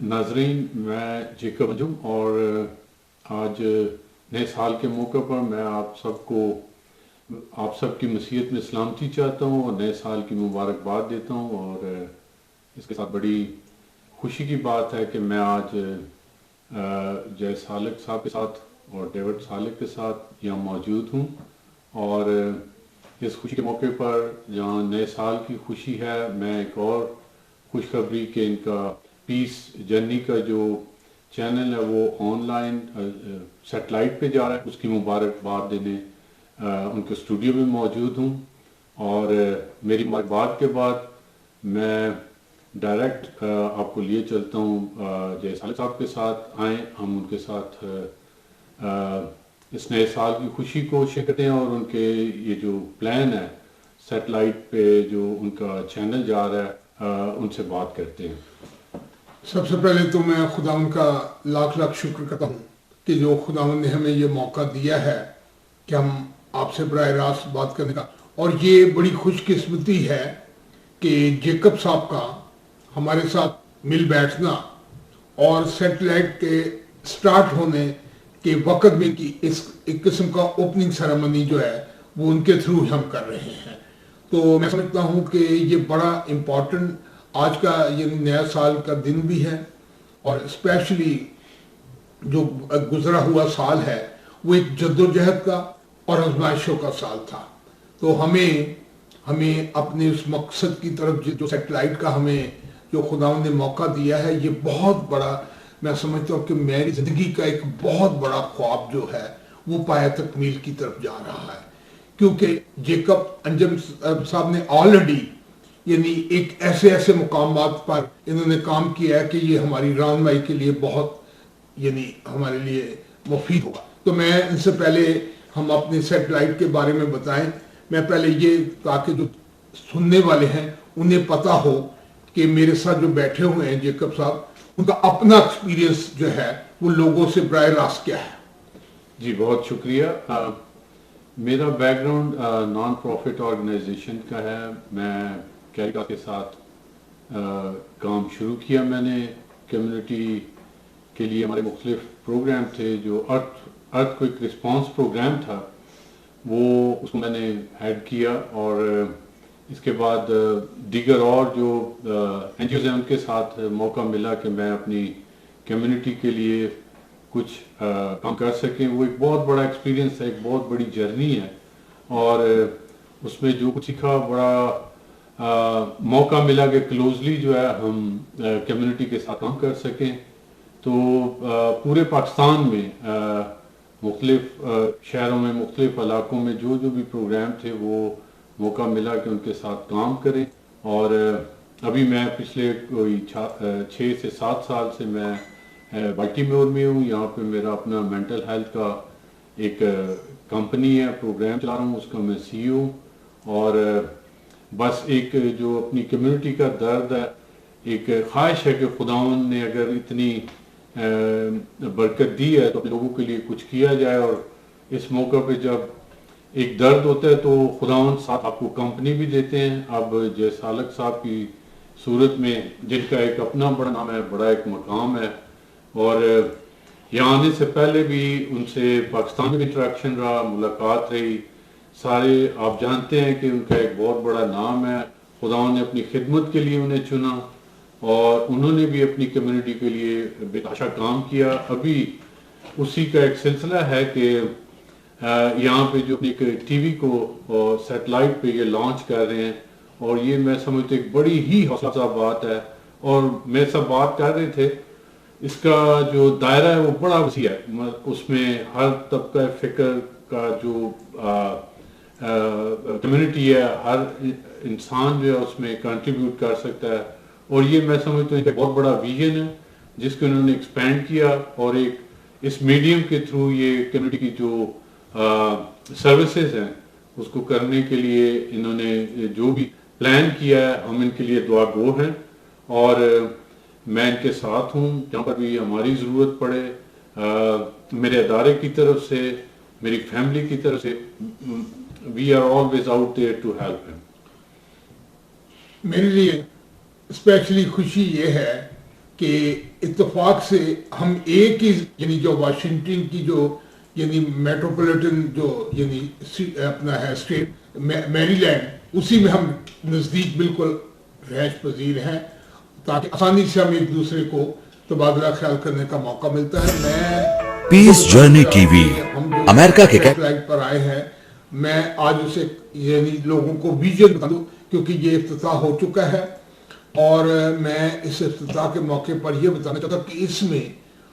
ناظرین، میں جیکب انجم اور آج نئے سال کے موقع پر میں آپ سب کی مسیحت میں سلامتی چاہتا ہوں اور نئے سال کی مبارکباد دیتا ہوں. اور اس کے ساتھ بڑی خوشی کی بات ہے کہ میں آج جے سالک صاحب کے ساتھ اور ڈیوڈ سالک کے ساتھ یہاں موجود ہوں. اور اس خوشی کے موقع پر جہاں نئے سال کی خوشی ہے، میں ایک اور خوشخبری کہ ان کا پیس جرنی کا جو چینل ہے وہ آن لائن سیٹلائٹ پہ جا رہا ہے، اس کی مبارکباد دینے ان کے اسٹوڈیو میں موجود ہوں. اور میری مبارکباد کے بعد میں ڈائریکٹ آپ کو لیے چلتا ہوں جے سالک صاحب کے ساتھ. آئیں ہم ان کے ساتھ اس نئے سال کی خوشی کو شیئر کرتے ہیں اور ان کے یہ جو پلان ہے سیٹلائٹ پہ جو ان کا چینل جا رہا ہے ان سے بات کرتے ہیں. سب سے پہلے تو میں خداوند کا لاکھ شکر کرتا ہوں کہ جو خداوند نے ہمیں یہ موقع دیا ہے کہ ہم آپ سے براہ راست بات کرنے کا، اور یہ بڑی خوش قسمتی ہے کہ جیکب صاحب کا ہمارے ساتھ مل بیٹھنا اور سیٹلائٹ کے سٹارٹ ہونے کے وقت میں کی ایک قسم کا اوپننگ سیریمنی جو ہے وہ ان کے تھرو ہم کر رہے ہیں. تو میں سمجھتا ہوں کہ یہ بڑا امپورٹنٹ آج کا یہ نیا سال کا دن بھی ہے، اور اسپیشلی جو گزرا ہوا سال ہے وہ ایک جد و جہد کا اور آزمائشوں کا سال تھا. تو ہمیں اپنے اس مقصد کی طرف جو سیٹلائٹ کا ہمیں جو خداوند نے موقع دیا ہے، یہ بہت بڑا، میں سمجھتا ہوں کہ میری زندگی کا ایک بہت بڑا خواب جو ہے وہ پایہ تکمیل کی طرف جا رہا ہے. کیونکہ جیکب انجم صاحب نے آلریڈی یعنی ایک ایسے مقامات پر انہوں نے کام کیا ہے کہ یہ ہماری رہنمائی کے لیے بہت یعنی ہمارے لیے مفید ہوگا. تو میں ان سے پہلے ہم اپنے سیٹلائٹ کے بارے میں بتائیں. میں پہلے یہ تاکہ جو سننے والے ہیں انہیں پتہ ہو کہ میرے ساتھ جو بیٹھے ہوئے ہیں جیکب صاحب، ان کا اپنا ایکسپیرینس جو ہے وہ لوگوں سے براہ راست کیا ہے. جی بہت شکریہ. میرا background non profit organization کا ہے. میں کیریکا کے ساتھ کام شروع کیا. میں نے کمیونٹی کے لیے ہمارے مختلف پروگرام تھے. جو ارتھ کوئک رسپانس پروگرام تھا وہ اس کو میں نے ہیڈ کیا، اور اس کے بعد دیگر اور جو این جی اوز ہیں ان کے ساتھ موقع ملا کہ میں اپنی کمیونٹی کے لیے کچھ کام کر سکیں. وہ ایک بہت بڑا ایکسپیرینس ہے، ایک بہت بڑی جرنی ہے، اور اس میں جو کچھ سیکھا، بڑا موقع ملا کہ کلوزلی جو ہے ہم کمیونٹی کے ساتھ کام کر سکیں. تو پورے پاکستان میں مختلف شہروں میں، مختلف علاقوں میں جو بھی پروگرام تھے وہ موقع ملا کہ ان کے ساتھ کام کریں. اور ابھی میں پچھلے کوئی 6 سے 7 سال سے میں بالٹیمور میں ہوں. یہاں پہ میرا اپنا مینٹل ہیلتھ کا ایک کمپنی ہے، پروگرام چلا رہا ہوں، اس کا میں سی ای او. اور بس ایک جو اپنی کمیونٹی کا درد ہے، ایک خواہش ہے کہ خداوند نے اگر اتنی برکت دی ہے تو لوگوں کے لیے کچھ کیا جائے. اور اس موقع پہ جب ایک درد ہوتا ہے تو خداوند ساتھ آپ کو کمپنی بھی دیتے ہیں. اب جے سالک صاحب کی صورت میں، جن کا ایک اپنا بڑا نام ہے، بڑا ایک مقام ہے، اور یہاں آنے سے پہلے بھی ان سے پاکستان میں انٹریکشن رہا، ملاقات رہی. سارے آپ جانتے ہیں کہ ان کا ایک بہت بڑا نام ہے. خداوند نے اپنی خدمت کے لیے انہیں چنا، اور انہوں نے بھی اپنی کمیونٹی کے لیے بے تحاشا کام کیا. ابھی اسی کا ایک سلسلہ ہے کہ یہاں پہ جو ایک ٹی وی کو سیٹلائٹ پہ یہ لانچ کر رہے ہیں، اور یہ میں سمجھتا ایک بڑی ہی حوصلہ افزا بات ہے. اور میں سب بات کر رہے تھے، اس کا جو دائرہ ہے وہ بڑا وسیع ہے. اس میں ہر طبقہ فکر کا جو کمیونٹی ہے، ہر انسان جو ہے اس میں کنٹریبیوٹ کر سکتا ہے. اور یہ میں سمجھتا ہوں کہ بہت بڑا ویژن ہے جس کو انہوں نے ایکسپینڈ کیا، اور ایک اس میڈیم کے تھرو یہ کمیونٹی کی جو سروسز ہیں اس کو کرنے کے لیے انہوں نے جو بھی پلان کیا ہے، ہم ان کے لیے دعا گو ہیں. اور میں ان کے ساتھ ہوں جہاں پر بھی ہماری ضرورت پڑے. میرے ادارے کی طرف سے، میری فیملی کی طرف سے، we are always out there to help ہم. میرے لیے اسپیشلی خوشی یہ ہے کہ اتفاق سے ہم ایک ہی یعنی جو واشنگٹن کی جو یعنی میٹروپولیٹن جو یعنی اپنا ہے اسٹیٹ میری لینڈ اسی میں ہم نزدیک بالکل رہائش پذیر ہیں تاکہ آسانی سے ہم ایک دوسرے کو تبادلہ خیال کرنے کا موقع ملتا ہے. میں پیس جرنی ٹی وی امریکہ کے سیٹلائٹ پر آئے ہیں, میں آج اسے یعنی لوگوں کو ویژن بتا دوں کیونکہ یہ افتتاح ہو چکا ہے اور میں اس افتتاح کے موقع پر یہ بتانا چاہتا ہوں کہ اس میں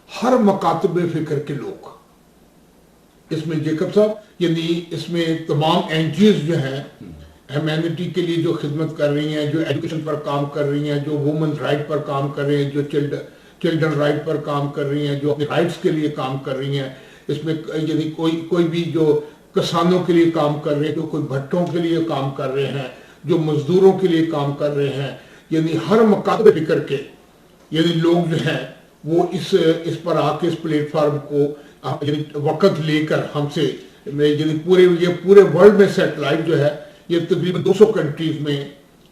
ہر مکاتب فکر کے لوگ, اس میں جیکب صاحب یعنی اس میں تمام این جی اوز جو ہیں ہیومینٹی کے لیے جو خدمت کر رہی ہیں, جو ایجوکیشن پر کام کر رہی ہیں, جو وومن رائٹ پر کام کر رہے ہیں, جو چلڈرن رائٹ پر کام کر رہی ہیں, جو اپنے رائٹس کے لیے کام کر رہی ہیں, اس میں یعنی کوئی بھی جو کسانوں کے لیے کام کر رہے ہیں, جو کوئی بھٹوں کے لیے کام کر رہے ہیں, جو مزدوروں کے لیے کام کر رہے ہیں, یعنی ہر مکاتب فکر کے یعنی لوگ جو ہیں وہ اس پر آ کے اس پلیٹ فارم کو یعنی وقت لے کر ہم سے یعنی پورے ورلڈ میں سیٹلائٹ جو ہے یہ تقریباً 200 کنٹریز میں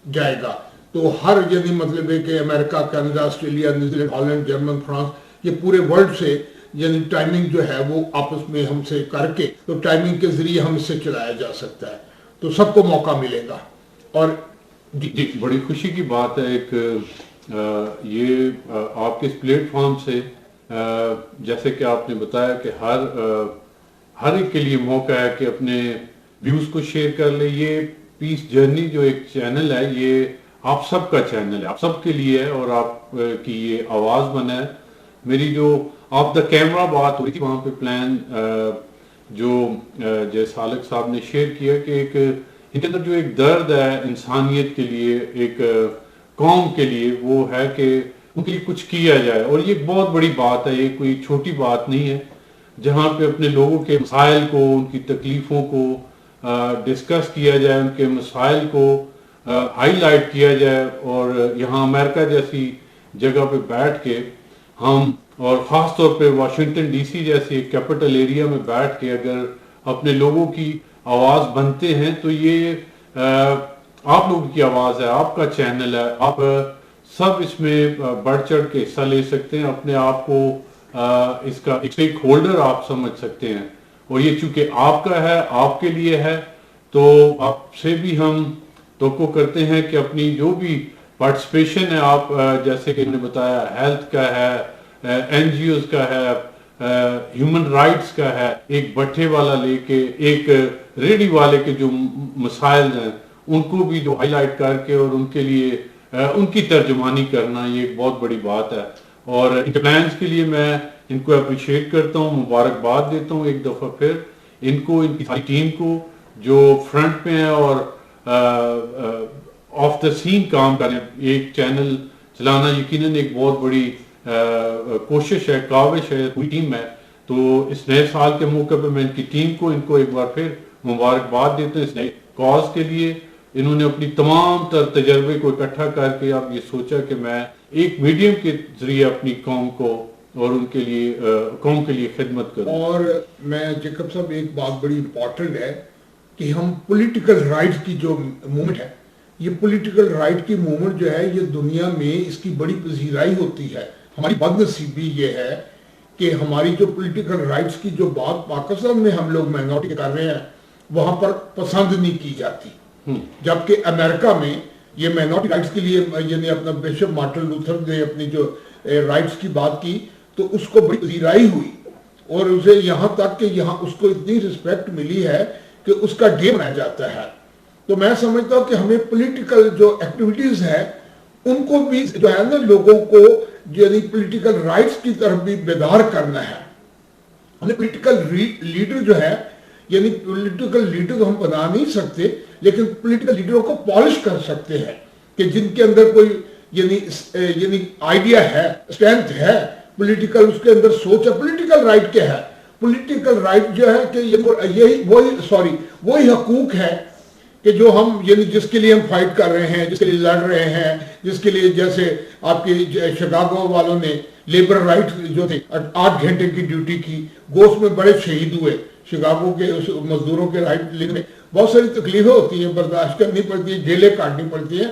جائے گا. تو ہر یعنی مطلب ہے کہ امریکہ, Canada, Australia, New Zealand, Holland, German, France, یہ پورے ورلڈ سے یعنی ٹائمنگ جو ہے وہ آپس میں ہم سے کر کے تو ٹائمنگ کے ذریعے ہم اس سے چلایا جا سکتا ہے, تو سب کو موقع ملے گا. اور جی بڑی خوشی کی بات ہے ایک یہ آپ کے اس پلیٹ فارم سے جیسے کہ آپ نے بتایا کہ ہر ایک کے لیے موقع ہے کہ اپنے ویوز کو شیئر کر لے. یہ پیس جرنی جو ایک چینل ہے یہ آپ سب کا چینل ہے, آپ سب کے لیے ہے اور آپ کی یہ آواز بنا ہے. میری جو آف دا کیمرہ بات ہوئی تھی وہاں پہ پلان جو جے سالک صاحب نے شیئر کیا کہ ایک ان کے اندر جو ایک درد ہے انسانیت کے لیے, ایک قوم کے لیے, وہ ہے کہ ان کے لیے کچھ کیا جائے. اور یہ بہت بڑی بات ہے, یہ کوئی چھوٹی بات نہیں ہے, جہاں پہ اپنے لوگوں کے مسائل کو, ان کی تکلیفوں کو ڈسکس کیا جائے, ان کے مسائل کو ہائی لائٹ کیا جائے. اور یہاں امریکہ جیسی جگہ پہ بیٹھ کے ہم, اور خاص طور پہ واشنگٹن ڈی سی جیسے کیپٹل ایریا میں بیٹھ کے اگر اپنے لوگوں کی آواز بنتے ہیں تو یہ آپ لوگوں کی آواز ہے, آپ کا چینل ہے, آپ سب اس میں بڑھ چڑھ کے حصہ لے سکتے ہیں, اپنے آپ کو اس کا ایک اسٹیک ہولڈر آپ سمجھ سکتے ہیں. اور یہ چونکہ آپ کا ہے, آپ کے لیے ہے, تو آپ سے بھی ہم توقع کرتے ہیں کہ اپنی جو بھی پارٹیسپیشن ہے, آپ جیسے کہ ہم نے بتایا ہیلتھ کا ہے, این جی اوز کا ہے, ہیومن رائٹس کا ہے, ایک بٹھے والا لے کے ایک ریڈی والے کے جو مسائل ہیں ان کو بھی جو ہائی لائٹ کر کے اور ان کے لیے ان کی ترجمانی کرنا, یہ ایک بہت بڑی بات ہے. اور ان کے پلانس کے لیے میں ان کو اپریشیٹ کرتا ہوں, مبارکباد دیتا ہوں ایک دفعہ پھر ان کو, ان کی ساری ٹیم کو جو فرنٹ میں ہے اور آف دا سین کام کریں. ایک چینل چلانا یقیناً ایک بہت بڑی کوشش ہے, کاوش ہے, پوری ٹیم ہے. تو اس نئے سال کے موقع پہ میں ان کی ٹیم کو, ان کو ایک بار پھر مبارکباد دیتا ہوں اس نئے کاز کے لیے. انہوں نے اپنی تمام تر تجربے کو اکٹھا کر کے اب یہ سوچا کہ میں ایک میڈیم کے ذریعے اپنی قوم کو اور ان کے لیے قوم کے لیے خدمت کروں. اور میں جیکب صاحب ایک بات بڑی امپورٹنٹ ہے کہ ہم پولیٹیکل رائٹ کی جو موومنٹ ہے, یہ پولیٹیکل رائٹ کی موومنٹ جو ہے یہ دنیا میں اس کی بڑی پذیرائی ہوتی ہے. ہماری بد نصیبی یہ ہے کہ ہماری جو پولیٹیکل رائٹس کی جو بات پاکستان میں ہم لوگ مائنورٹی کر رہے ہیں وہاں پر پسند نہیں کی جاتی, جبکہ امریکہ میں یہ مائنورٹی رائٹس کے لیے یعنی اپنا بشپ مارٹن لوتھر نے اپنی جو رائٹس کی بات کی تو اس کو بڑی پذیرائی ہوئی اور اسے یہاں تک کہ یہاں اس کو اتنی رسپیکٹ ملی ہے کہ اس کا ڈے منایا جاتا ہے. تو میں سمجھتا ہوں کہ ہمیں پولیٹیکل جو ایکٹیویٹیز ہیں ان کو بھی جو ہے نا لوگوں کو یعنی پولیٹیکل رائٹس کی طرف بھی بیدار کرنا ہے. ہمیں پولیٹیکل لیڈر جو ہے یعنی پولیٹیکل لیڈر تو ہم بنا نہیں سکتے لیکن پولیٹیکل لیڈروں کو پالش کر سکتے ہیں کہ جن کے اندر کوئی یعنی آئیڈیا ہے, اسٹرینتھ ہے, پولیٹیکل اس کے اندر سوچ ہے. پولیٹیکل رائٹ کیا ہے؟ پولیٹیکل رائٹ جو ہے کہ وہی حقوق ہے کہ جو ہم یعنی جس کے لیے ہم فائٹ کر رہے ہیں, جس کے لیے لڑ رہے ہیں, جس کے لیے جیسے آپ کی شکاگو والوں نے لیبر رائٹ جو تھے 8 گھنٹے کی ڈیوٹی کی, گوشت میں بڑے شہید ہوئے. شکاگو کے اس مزدوروں کے رائٹ لینے بہت ساری تکلیفیں ہوتی ہیں, برداشت کرنی پڑتی ہیں, جیلیں کاٹنی پڑتی ہیں,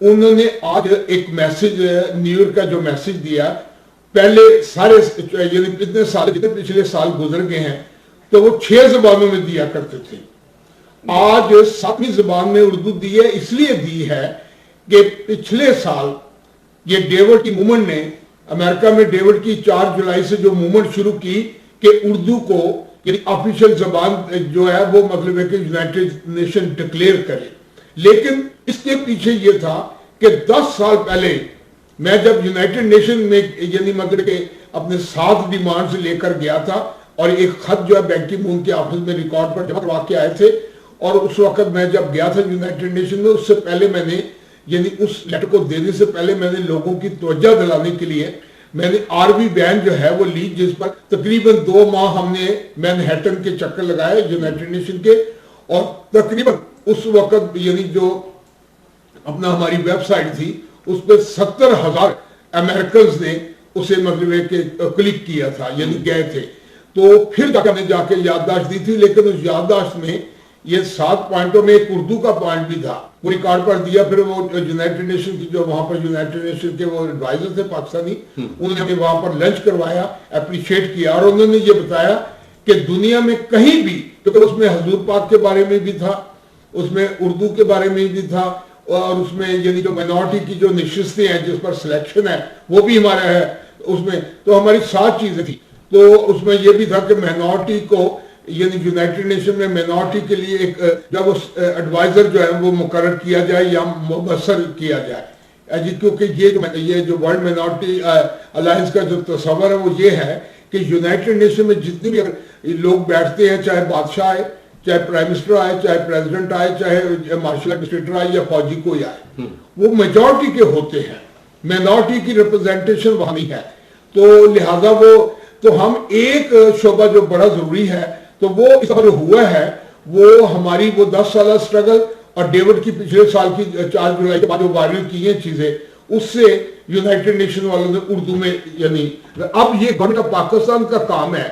انہوں نے آج ایک میسج نیو ایئر کا جو میسج دیا، پہلے سارے یعنی اتنے سال جتنے پچھلے سال گزر گئے ہیں تو وہ 6 زبانوں میں دیا کرتے تھے، آج 7ویں زبان میں اردو دی ہے. اس لیے دی ہے کہ پچھلے سال یہ ڈیوڈ کی موومنٹ نے امریکہ میں ڈیوڈ کی 4 جولائی سے جو موومنٹ شروع کی کہ اردو کو یعنی آفیشیل زبان جو ہے وہ مطلب ہے کہ یونائٹڈ نیشن ڈکلیئر کرے. لیکن اس کے پیچھے یہ تھا کہ 10 سال پہلے میں جب یونائٹڈ نیشن میں یعنی مطلب کہ اپنے 7 ڈیمانڈز لے کر گیا تھا اور ایک خط جو ہے بین کی مون کے آفس میں ریکارڈ پر جمع کروا کے آئے تھے، اور اس وقت میں جب گیا تھا یونائٹڈ نیشن میں، اس سے پہلے میں نے یعنی اس لیٹر کو دینے سے پہلے میں نے لوگوں کی توجہ دلانے کے لیے میں نے عربی بین جو ہے وہ لی، جس پر تقریباً 2 ماہ ہم نے مینہٹن کے چکر لگائے یونائٹڈ نیشن کے، اور تقریباً اس وقت یعنی جو اپنا ہماری ویب سائٹ تھی اس پہ 70,000 امریکنز نے اسے مطلب ہے کہ کلک کیا تھا، یعنی گئے تھے. تو پھر جا کے یادداشت دی تھی، لیکن اس یادداشت میں یہ 7 پوائنٹوں میں ایک اردو کا پوائنٹ بھی تھا، وہ ریکارڈ پر دیا. پھر وہ یونائٹڈ نیشن کی جو وہاں پر یونائٹڈ نیشن کے وہ ایڈوائزر تھے پاکستانی، انہوں نے وہاں پر لنچ کروایا، اپریشیٹ کیا، اور انہوں نے یہ بتایا کہ دنیا میں کہیں بھی، کیونکہ اس میں حضور پاک کے بارے میں بھی تھا، اس میں اردو کے بارے میں بھی تھا، اور اس میں یعنی جو مائنورٹی کی جو نشستیں ہیں جس پر سلیکشن ہے وہ بھی ہمارا ہے اس میں، تو ہماری 7 چیزیں تھی. تو اس میں یہ بھی تھا کہ مائنورٹی کو یعنی یونائٹڈ نیشن میں مائنورٹی کے لیے ایک جب اس ایڈوائزر جو ہے وہ مقرر کیا جائے یا مبصر کیا جائے، کیونکہ یہ جو ورلڈ مائنورٹی الائنس کا جو تصور ہے وہ یہ ہے کہ یونائٹڈ نیشن میں جتنے بھی لوگ بیٹھتے ہیں، چاہے بادشاہ آئے، چاہے پرائم منسٹر آئے، چاہے پریزیڈنٹ آئے، چاہے مارشل ایڈمنسٹریٹر آئے یا فوجی کوئی آئے، وہ میجورٹی کے ہوتے ہیں، مائنورٹی کی ریپرزنٹیشن وہاں نہیں ہے. تو لہذا تو ہم ایک شعبہ جو بڑا ضروری ہے تو وہ اس طرح جو ہوا ہے وہ ہماری وہ 10 سالہ سٹرگل اور ڈیوڈ کی پچھلے سال کی 4 جولائی کے بعد جو وائرل کی ہیں چیزیں، اس سے یونائٹڈ نیشن والوں نے اردو میں یعنی اب یہ گورنمنٹ آف پاکستان کا کام ہے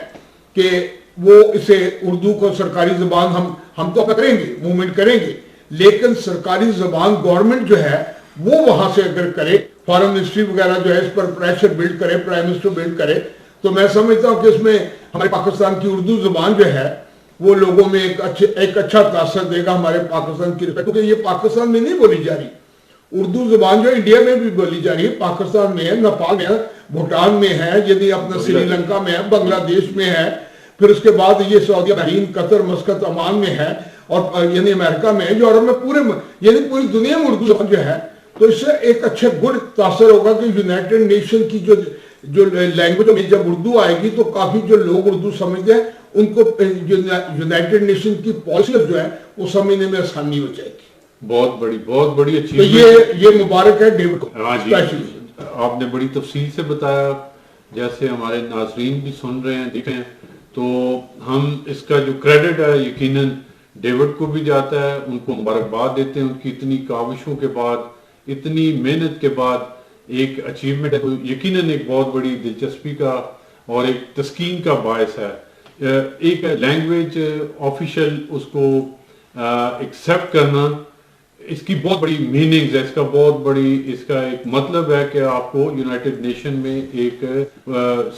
کہ وہ اسے اردو کو سرکاری زبان ہم تو کریں گے، موومنٹ کریں گے، لیکن سرکاری زبان گورنمنٹ جو ہے وہ وہاں سے اگر کرے، فارن منسٹری وغیرہ جو ہے اس پر پریشر بلڈ کرے، پرائم منسٹر بلڈ کرے، تو میں سمجھتا ہوں کہ اس میں ہمارے پاکستان کی اردو زبان جو ہے وہ لوگوں میں ایک اچھا تاثر دے گا ہمارے پاکستان کی، کیونکہ یہ پاکستان میں نہیں بولی جا رہی. اردو زبان جو انڈیا میں بھی بولی جا رہی ہے، پاکستان میں ہے، نیپال میں ہے، بھوٹان میں ہے، یعنی اپنا سری لنکا میں ہے، بنگلہ دیش میں ہے، پھر اس کے بعد یہ سعودیہ، بحرین، قطر، مسقط، عمان میں ہے، اور یعنی امریکہ میں ہے، جو عرب میں یعنی پوری دنیا میں اردو زبان جو ہے. تو اس سے ایک اچھا گڈ تاثر ہوگا کہ یونائٹڈ نیشن کی جو لینگویج میں جب اردو آئے گی تو کافی جو لوگ اردو سمجھتے ہیں ان کو یونائٹڈ نیشن کی پالیسی جو ہے وہ سمجھنے میں آسانی ہو جائے گی. بہت بڑی اچھی، تو یہ مبارک ہے ڈیوڈ کو. ہاں جی، آپ نے بڑی تفصیل سے بتایا، جیسے ہمارے ناظرین بھی سن رہے ہیں، دیکھ رہے ہیں، تو ہم اس کا جو کریڈٹ ہے یقیناً ڈیوڈ کو بھی جاتا ہے. ان کو مبارکباد دیتے ہیں، ان کی اتنی کاوشوں کے بعد، اتنی محنت کے بعد ایک اچیومنٹ ہے، یقیناً ایک بہت بڑی دلچسپی کا اور ایک تسکین کا باعث ہے. ایک لینگویج آفیشیل اس کو ایکسیپٹ کرنا، اس کی بہت بڑی میننگز ہے، اس کا بہت بڑی اس کا ایک مطلب ہے کہ آپ کو یونائٹڈ نیشن میں ایک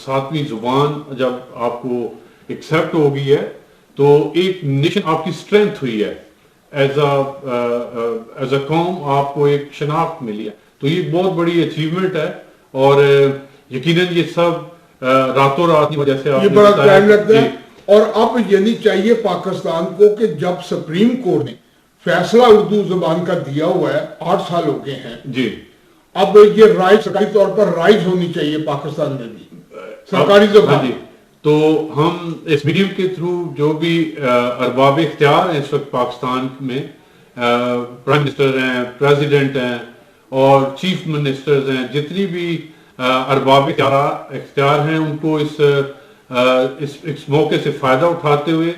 7ویں زبان جب آپ کو ایکسیپٹ ہو گئی ہے تو ایک نیشن آپ کی سٹرینتھ ہوئی ہے، ایز اے قوم آپ کو ایک شناخت ملی ہے. تو یہ بہت بڑی اچیومنٹ ہے، اور یقیناً یہ سب راتوں رات کی وجہ سے یہ بڑا ٹائم لگتا ہے. اور اب یعنی چاہیے پاکستان کو کہ جب سپریم کورٹ نے فیصلہ اردو زبان کا دیا ہوا ہے، 8 سال ہو گئے ہیں جی، اب یہ رائج سرکاری طور پر رائج ہونی چاہیے پاکستان میں بھی سرکاری زبان. جی، تو ہم اس میڈیم کے تھرو جو بھی ارباب اختیار ہیں اس وقت پاکستان میں، پرائم منسٹر ہیں، پریزیڈنٹ ہیں اور چیف منسٹرز ہیں، جتنی بھی ارباب اختیار ہیں، ان کو اس موقع سے فائدہ اٹھاتے ہوئے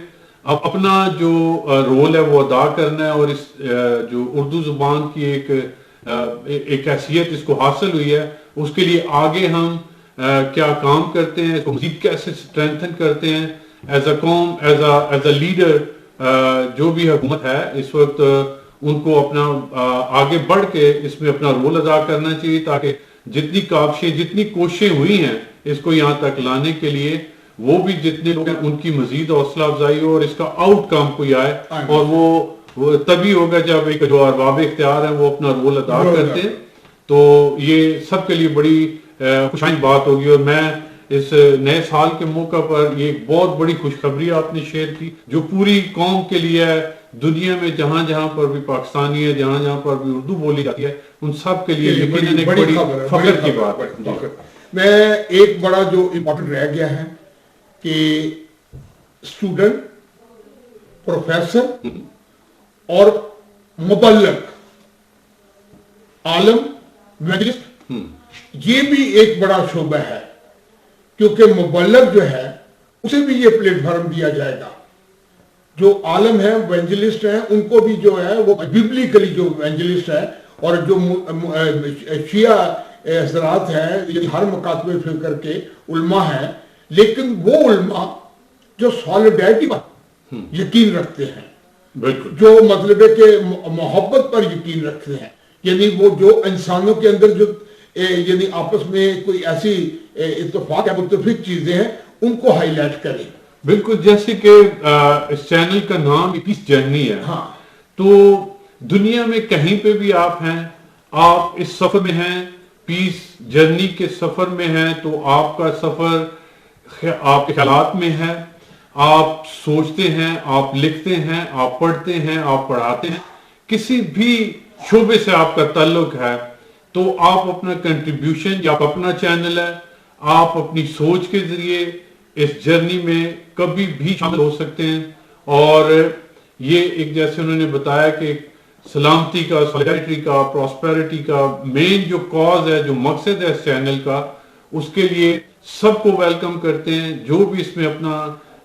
اب اپنا جو رول ہے وہ ادا کرنا ہے، اور اس جو اردو زبان کی ایک حیثیت اس کو حاصل ہوئی ہے، اس کے لیے آگے ہم کیا کام کرتے ہیں، اس کو مزید کیسے اسٹرینتھن کرتے ہیں ایز اے قوم، ایز اے لیڈر. جو بھی حکومت ہے اس وقت ان کو اپنا آگے بڑھ کے اس میں اپنا رول ادا کرنا چاہیے، تاکہ جتنی کاوشیں جتنی کوششیں ہوئی ہیں اس کو یہاں تک لانے کے لیے، وہ بھی جتنے لوگ ہیں ان کی مزید حوصلہ افزائی ہو اور اس کا آؤٹ کم کوئی آئے، اور وہ تبھی ہوگا جب ایک جو ارباب اختیار ہیں وہ اپنا رول ادا کرتے ہیں. تو یہ سب کے لیے بڑی خوشائن بات ہوگی. اور میں اس نئے سال کے موقع پر یہ ایک بہت بڑی خوشخبری آپ نے شیئر کی جو پوری قوم کے لیے ہے، دنیا میں جہاں جہاں پر بھی پاکستانی ہے، جہاں جہاں پر بھی اردو بولی جاتی ہے، ان سب کے لیے یقیناً ایک بڑی فخر کی بات ہے. میں ایک بڑا جو امپورٹنٹ رہ گیا ہے کہ اسٹوڈنٹ، پروفیسر اور مبلغ، عالم، ایونجلسٹ، یہ بھی ایک بڑا شعبہ ہے، کیونکہ مبلغ جو ہے اسے بھی یہ پلیٹ فارم دیا جائے گا. جو عالم ہیں، ایونجلسٹ ہیں، ان کو بھی جو ہے وہ بیبلیکلی جو ایونجلسٹ ہے، اور جو شیعہ حضرات ہیں، ہر مکاتبے فکر کے علماء ہیں، لیکن وہ علماء جو سالیڈیٹی پر یقین رکھتے ہیں، جو مطلب ہے کہ محبت پر یقین رکھتے ہیں، یعنی وہ جو انسانوں کے اندر جو یعنی آپس میں کوئی ایسی اتفاق یا متفق چیزیں ہیں ان کو ہائی لائٹ کریں. بالکل، جیسے کہ اس چینل کا نام پیس جرنی ہے. ہاں، تو دنیا میں کہیں پہ بھی آپ ہیں، آپ اس سفر میں ہیں، پیس جرنی کے سفر میں ہیں، تو آپ کا سفر آپ کے خیالات میں ہے، آپ سوچتے ہیں، آپ لکھتے ہیں، آپ پڑھتے ہیں، آپ پڑھاتے ہیں، کسی بھی شعبے سے آپ کا تعلق ہے، تو آپ اپنا کنٹریبیوشن یا اپنا چینل ہے، آپ اپنی سوچ کے ذریعے اس جرنی میں کبھی بھی شامل ہو سکتے ہیں. اور یہ ایک جیسے انہوں نے بتایا کہ سلامتی کا، سولیڈریٹی کا، پراسپیرٹی کا مین جو کاز ہے، جو مقصد ہے اس چینل کا، اس کے لیے سب کو ویلکم کرتے ہیں. جو بھی اس میں اپنا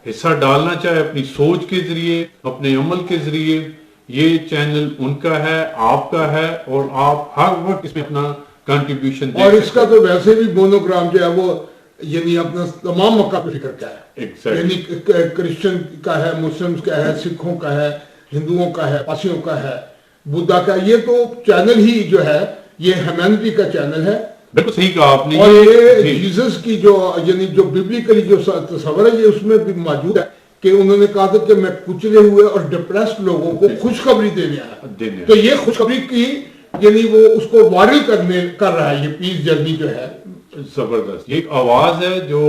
حصہ ڈالنا چاہے اپنی سوچ کے ذریعے، اپنے عمل کے ذریعے، یہ چینل ان کا ہے، آپ کا ہے، اور آپ ہر وقت اس میں اپنا کنٹریبیوشن دے. اور اس کا تو ویسے بھی مونوگرام جو ہے وہ یعنی اپنا تمام موقع پہ فکر کا ہے، یعنی کرسچن کا ہے، مسلمز کا ہے، سکھوں کا ہے، ہندوؤں کا ہے، پارسیوں کا ہے، بدھا کا. یہ تو چینل ہی جو ہے یہ ہیومینٹی کا چینل ہے. بالکل صحیح کہا آپ نے. اور یہ جیسس کی جو یعنی جو بیبلیکلی جو تصور ہے یہ اس میں بھی موجود ہے کہ انہوں نے کہا تھا کہ میں کچلے ہوئے اور ڈپریسڈ لوگوں کو خوشخبری دینے آیا. تو یہ خوشخبری کی یعنی وہ اس کو وائرل کر رہا ہے یہ پیس جرنی جو ہے. زبردست. یہ ایک آواز ہے جو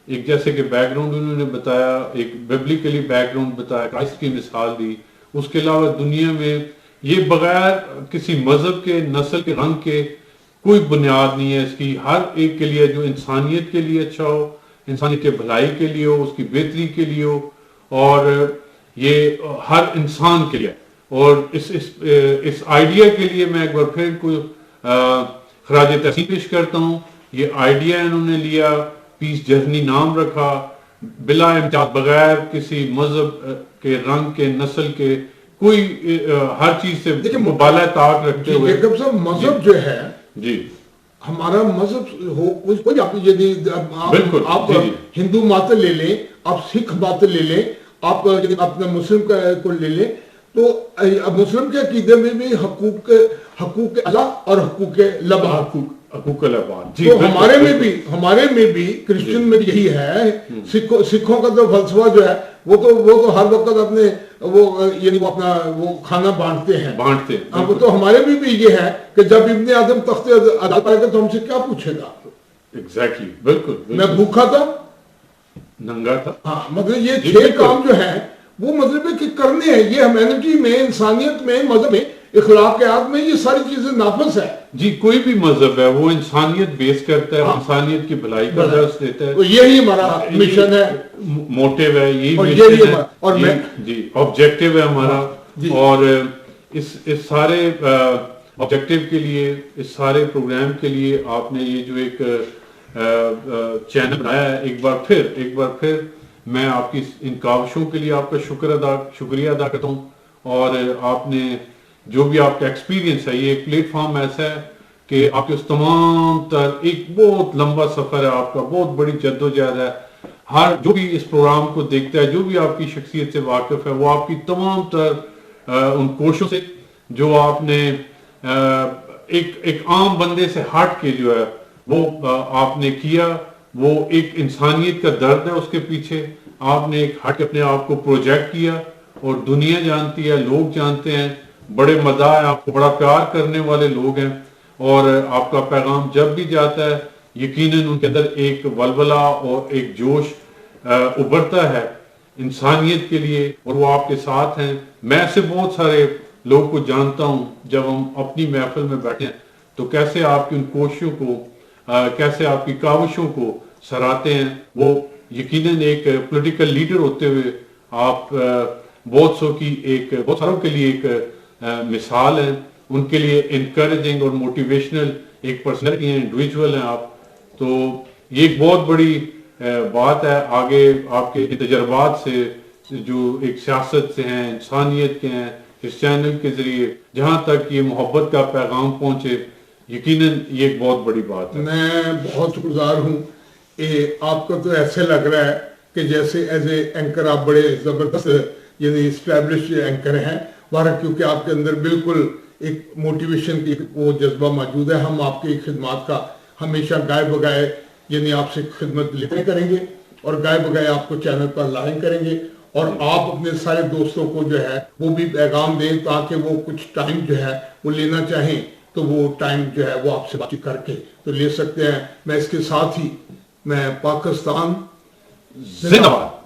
ایک جیسے کہ بیک گراؤنڈ انہوں نے بتایا، ایک بیبلیکلی بیک گراؤنڈ بتایا، کرائسٹ کی مثال دی. اس کے علاوہ دنیا میں یہ بغیر کسی مذہب کے، نسل کے، رنگ کے کوئی بنیاد نہیں ہے اس کی. ہر ایک کے لیے جو انسانیت کے لیے اچھا ہو، انسانیت کے بھلائی کے لیے ہو، اس کی بہتری کے لیے ہو، اور یہ ہر انسان کے لیے. اور اس آئیڈیا کے لیے میں ایک بار پھر کوئی خراج تحسین پیش کرتا ہوں. یہ آئیڈیا انہوں نے لیا، پیس جرنی نام رکھا، بلا امتیاز، بغیر کسی مذہب کے، رنگ کے، نسل کے، کوئی ہر چیز سے مبالغہ طاق رکھتے ہوئے. بیگم صاحب مذہب جو ہے جی ہمارا مذہب ہو کوئی آپ ہندو مات لے لیں، آپ سکھ مات لے لیں، آپ اپنا مسلم کو لے لیں، تو مسلم کے عقیدے میں بھی حقوق اللہ اور حقوق لباد، حقوق العباد. تو ہمارے میں بھی کرسچن میں یہی ہے. سکھوں کا تو فلسفہ جو ہے وہ تو ہر وقت اپنے یعنی وہ اپنا وہ کھانا بانٹتے ہیں. اب تو ہمارے میں بھی یہ ہے کہ جب ابن آدم تخت عدالت پائے گا تو ہم سے کیا پوچھے گا. ایگزیکٹلی، بالکل. میں بھوکا تھا، ننگا تھا. ہاں، مطلب یہ 6 کام جو ہیں وہ مطلب ہے کہ کرنے ہیں. یہ ہیومینٹی میں، انسانیت میں، مذہب میں، اخلاقیات میں یہ ساری چیزیں نافذ ہے. جی، کوئی بھی مذہب ہے وہ انسانیت بیس کرتا ہے، انسانیت کی بھلائی کا درس دیتا ہے. یہی ہمارا مشن ہے، موٹیو ہے، یہی مشن ہے، اور جی آبجیکٹیو ہے ہمارا. اور اس سارے آبجیکٹیو کے لیے، اس سارے پروگرام کے لیے آپ نے یہ جو ایک چینل بنایا ہے، ایک بار پھر میں آپ کی ان کاوشوں کے لیے آپ کا شکریہ ادا کرتا ہوں. اور آپ نے جو بھی آپ کا ایکسپیرینس ہے، یہ ایک پلیٹ فارم ایسا ہے کہ آپ کے اس تمام تر ایک بہت لمبا سفر ہے آپ کا، بہت بڑی جدوجہد ہے. ہر جو بھی اس پروگرام کو دیکھتا ہے، جو بھی آپ کی شخصیت سے واقف ہے، وہ آپ کی تمام تر ان کوششوں سے جو آپ نے ایک عام بندے سے ہٹ کے جو ہے وہ آپ نے کیا، وہ ایک انسانیت کا درد ہے اس کے پیچھے. آپ نے ایک ہٹ اپنے آپ کو پروجیکٹ کیا اور دنیا جانتی ہے، لوگ جانتے ہیں، بڑے مداح آپ کو بڑا پیار کرنے والے لوگ ہیں، اور آپ کا پیغام جب بھی جاتا ہے یقیناً ان کے اندر ایک ولولہ اور ایک جوش ابھرتا ہے انسانیت کے لیے، اور وہ آپ کے ساتھ ہیں. میں سے بہت سارے لوگ کو جانتا ہوں، جب ہم اپنی محفل میں بیٹھے ہیں تو کیسے آپ کی ان کوششوں کو، کیسے آپ کی کاوشوں کو سراہتے ہیں. وہ یقیناً ایک پولیٹیکل لیڈر ہوتے ہوئے آپ بہت ساروں کے لیے ایک مثال ہیں، ان کے لیے انکریجنگ اور موٹیویشنل ایک پرسنالٹی ہیں، انڈیویجول ہیں آپ. تو یہ ایک بہت بڑی بات ہے. آگے آپ کے تجربات سے جو ایک سیاست سے ہیں، انسانیت کے ہیں، اس چینل کے ذریعے جہاں تک یہ محبت کا پیغام پہنچے، یقیناً یہ ایک بہت بڑی بات ہے. میں بہت شکر گزار ہوں. آپ کو تو ایسے لگ رہا ہے کہ جیسے ایز اے اینکر آپ بڑے زبردست یعنی اسٹیبلش اینکر ہیں، کیونکہ آپ کے اندر بالکل ایک موٹیویشن کی وہ جذبہ موجود ہے. ہم آپ کی خدمات کا ہمیشہ گائے بگائے یعنی آپ سے خدمت لیتے کریں گے، اور گائے بگائے آپ کو چینل پر لائن کریں گے، اور آپ اپنے سارے دوستوں کو جو ہے وہ بھی پیغام دیں تاکہ وہ کچھ ٹائم جو ہے وہ لینا چاہیں تو وہ ٹائم جو ہے وہ آپ سے بات کر کے تو لے سکتے ہیں. میں اس کے ساتھ ہی میں پاکستان زندہ باد.